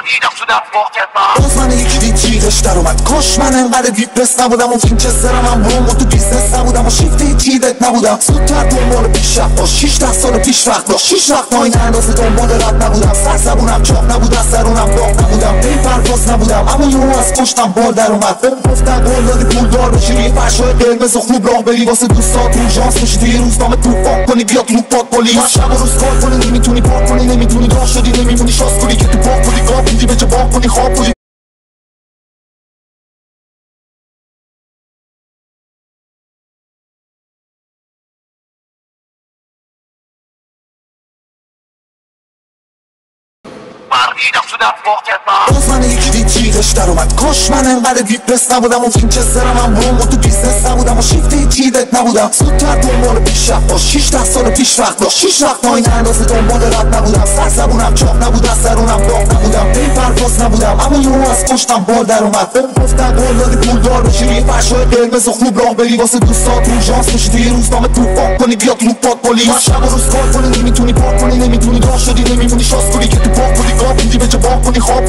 ریدم تو دست واقعیت باز من یکی دید جیغش در اومد. کاش من انقدر دیپرس نبودم و وینچسترم هم روم و تو بیزنس نبودم و شیفته جیدت نبودم. زودتر دنبال پیشرفت باش 16 سال پیش وقت داشت. 6 وقت تا این اندازه دنبال رد نبودم. سر زبونم چاق نبود از درونم داغ نبودم. این پرواز نبودم اما یهو از پشتم بال در اومد. گفتن قول دادی پولدار بشی روی فرشای قرمز و خوب راه بری واسه دوستات اورژانس بشی توی روزنامه طوفان کنی بیاد لوپات پلیس. شب و روز کار کنی نمیتونی پاک کنی نمیتونی راه شدی نمیمونی شاس کنی که تو پاک کنی گاه بودی به جا باک کنی خواب کنی. ریدم تو دست واقعیت باز من یکی دید جیغش در اومد. کاش من انقدر دیپرس نبودم و وینچسترم هم روم و تو بیزنس نبودم و شیفته جیدت نبودم. زودتر دنبال پیشرفت باش 16 سال پیش وقت داشت. 6 وقت تا این اندازه دنبال رد نبودم. سر زبونم چاق نبود از درونم داغ نبودم. این پرواز نبودم اما یهو از پشتم بال در اومد. گفتن قول دادی پولدار بشی روی فرشای قرمز و خوب راه بری واسه دوستات اورژانس بشی توی روزنامه طوفان کنی بیاد لوپات پلیس. شب و روز کار کنی نمیتونی پاک کنی نمیتونی راه شدی نمیمونی شاس کنی که تو پاک کنی گاه بودی به جا باک کنی خواب کنی.